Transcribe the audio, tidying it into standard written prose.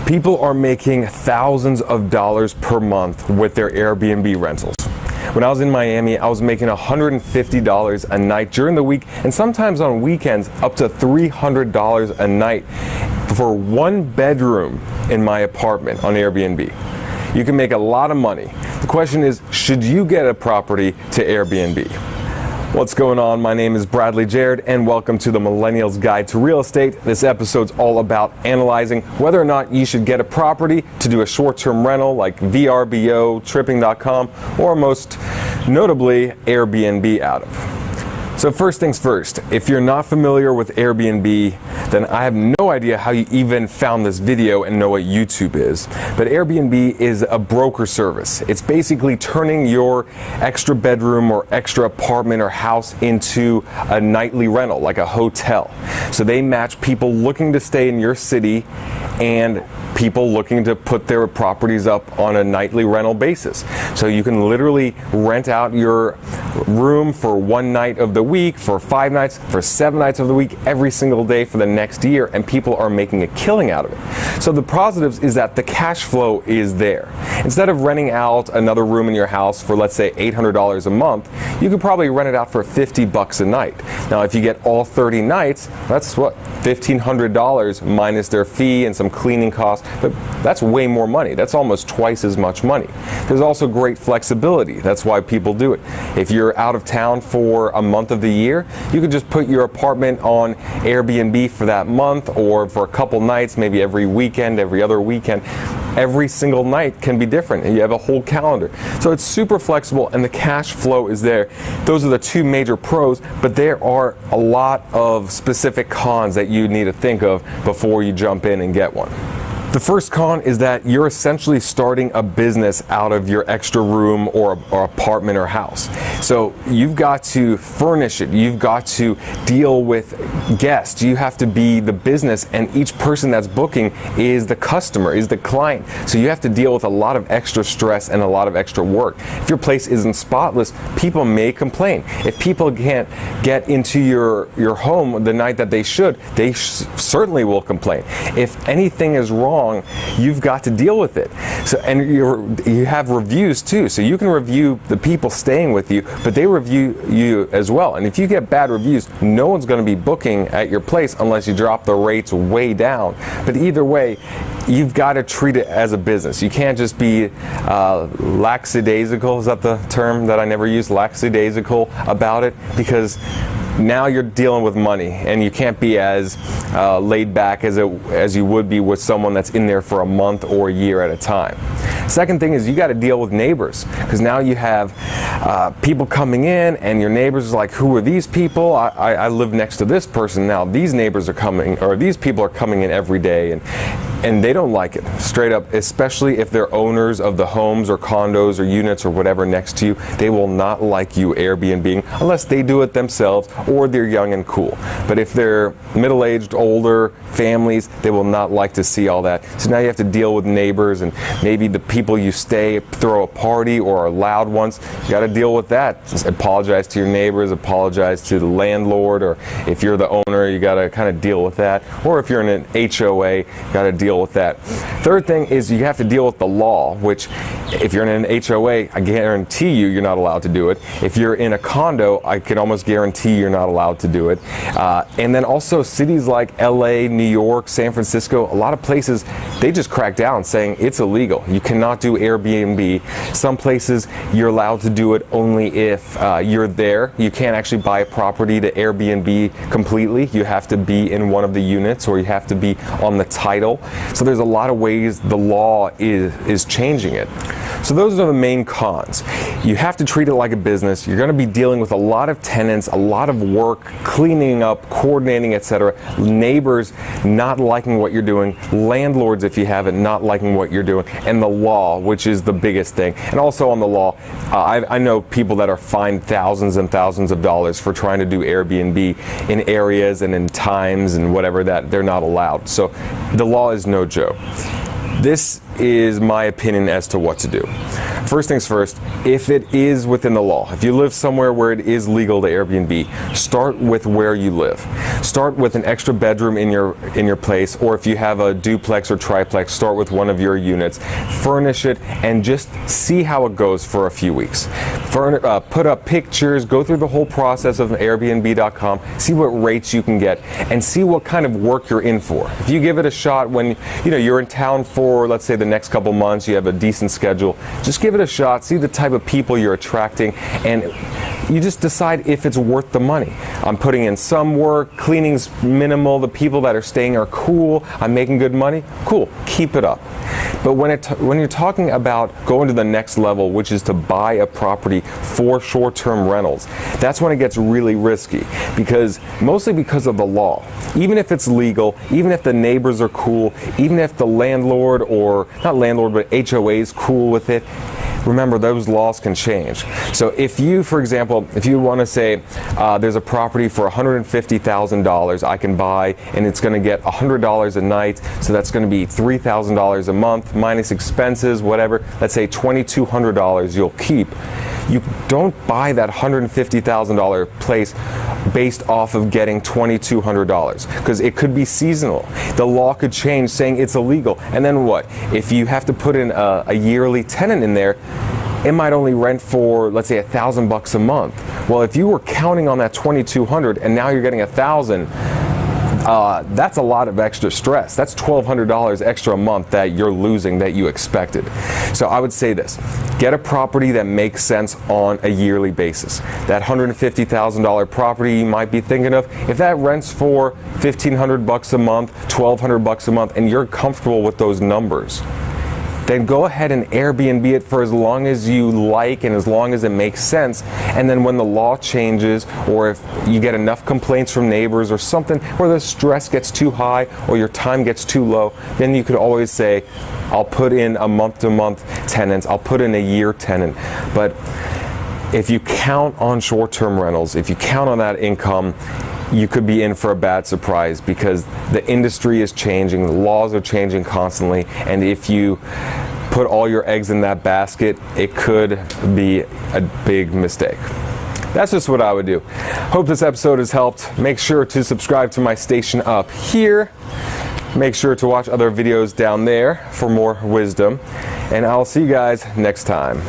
People are making thousands of dollars per month with their Airbnb rentals. When I was in Miami, I was making $150 a night during the week, and sometimes on weekends up to $300 a night for one bedroom in my apartment on Airbnb. You can make a lot of money. The question is, should you get a property to Airbnb? What's going on? My name is Bradley Jared, and welcome to the Millennials Guide to Real Estate. This episode's all about analyzing whether or not you should get a property to do a short-term rental like VRBO, Tripping.com, or most notably Airbnb out of. So first things first, if you're not familiar with Airbnb, then I have no idea how you even found this video and know what YouTube is. But Airbnb is a broker service. It's basically turning your extra bedroom or extra apartment or house into a nightly rental, like a hotel. So they match people looking to stay in your city and people looking to put their properties up on a nightly rental basis. So you can literally rent out your room for one night of the week, for 5 nights, for 7 nights of the week, every single day for the next year, and people are making a killing out of it. So the positives is that the cash flow is there. Instead of renting out another room in your house for, let's say, $800 a month, you could probably rent it out for $50 a night. Now, if you get all 30 nights, that's what, $1,500 minus their fee and some cleaning costs, but that's way more money. That's almost twice as much money. There's also great flexibility. That's why people do it. If you're out of town for a month of the year, you could just put your apartment on Airbnb for that month or for a couple nights, maybe every weekend, every other weekend. Every single night can be different, and you have a whole calendar. So it's super flexible, and the cash flow is there. Those are the two major pros, but there are a lot of specific cons that you need to think of before you jump in and get one. The first con is that you're essentially starting a business out of your extra room or apartment or house. So you've got to furnish it. You've got to deal with guests. You have to be the business, and each person that's booking is the customer, is the client. So you have to deal with a lot of extra stress and a lot of extra work. If your place isn't spotless, people may complain. If people can't get into your home the night that they should, they certainly will complain. If anything is wrong, you've got to deal with it. So, and you have reviews too, so you can review the people staying with you, but they review you as well. And if you get bad reviews, no one's going to be booking at your place unless you drop the rates way down. But either way, you've got to treat it as a business. You can't just be lackadaisical, is that the term that I never use, lackadaisical about it, because now you're dealing with money, and you can't be as laid back as you would be with someone that's in there for a month or a year at a time. Second thing is you got to deal with neighbors, because now you have people coming in, and your neighbors are like, who are these people? I live next to this person now. These neighbors are coming, or these people are coming in every day, and they don't like it, straight up, especially if they're owners of the homes or condos or units or whatever next to you. They will not like you Airbnb unless they do it themselves or they're young and cool. But if they're middle-aged, older families, they will not like to see all that. So now you have to deal with neighbors, and maybe the people you stay throw a party or are loud ones. You got to deal with that. Just apologize to your neighbors, apologize to the landlord, or if you're the owner, you got to kind of deal with that. Or if you're in an HOA, you got to deal with that. Third thing is you have to deal with the law, which if you're in an HOA, I guarantee you're not allowed to do it. If you're in a condo, I can almost guarantee you're not allowed to do it. And then also cities like LA, New York, San Francisco, a lot of places, they just crack down saying it's illegal. You cannot do Airbnb. Some places you're allowed to do it only if you're there. You can't actually buy a property to Airbnb completely. You have to be in one of the units, or you have to be on the title. So there's a lot of ways the law is changing it. So those are the main cons. You have to treat it like a business. You're going to be dealing with a lot of tenants, a lot of work, cleaning up, coordinating, etc. Neighbors not liking what you're doing, landlords, if you have it, not liking what you're doing, and the law, which is the biggest thing. And also on the law, I know people that are fined thousands and thousands of dollars for trying to do Airbnb in areas and in times and whatever that they're not allowed. So the law is no joke. This is my opinion as to what to do. First things first, if it is within the law, if you live somewhere where it is legal to Airbnb, start with where you live. Start with an extra bedroom in your place, or if you have a duplex or triplex, start with one of your units. Furnish it and just see how it goes for a few weeks. Put up pictures, go through the whole process of Airbnb.com, see what rates you can get, and see what kind of work you're in for. If you give it a shot when you're in town for, let's say, the next couple months, you have a decent schedule, just give it a shot, see the type of people you're attracting, and you just decide if it's worth the money. I'm putting in some work, cleaning's minimal, the people that are staying are cool, I'm making good money, cool, keep it up. But when you're talking about going to the next level, which is to buy a property for short-term rentals, that's when it gets really risky, mostly because of the law. Even if it's legal, even if the neighbors are cool, even if the landlord, or not landlord, but HOA is cool with it, remember, those laws can change. So if you, for example, if you want to say there's a property for $150,000 I can buy, and it's going to get $100 a night, so that's going to be $3,000 a month minus expenses, whatever. Let's say $2,200 you'll keep. You don't buy that $150,000 place based off of getting $2,200, because it could be seasonal. The law could change saying it's illegal, and then what? If you have to put in a yearly tenant in there, it might only rent for, let's say, $1,000 a month. Well, if you were counting on that $2,200 and now you're getting $1,000, that's a lot of extra stress. That's $1,200 extra a month that you're losing that you expected. So I would say this: get a property that makes sense on a yearly basis. That $150,000 property you might be thinking of, if that rents for $1,500 a month, $1,200 a month, and you're comfortable with those numbers, then go ahead and Airbnb it for as long as you like and as long as it makes sense. And then when the law changes, or if you get enough complaints from neighbors or something where the stress gets too high or your time gets too low, then you could always say, I'll put in a month-to-month tenant, I'll put in a year tenant. But if you count on short-term rentals, if you count on that income, you could be in for a bad surprise, because the industry is changing, the laws are changing constantly, and if you put all your eggs in that basket, it could be a big mistake. That's just what I would do. Hope this episode has helped. Make sure to subscribe to my station up here. Make sure to watch other videos down there for more wisdom, and I'll see you guys next time.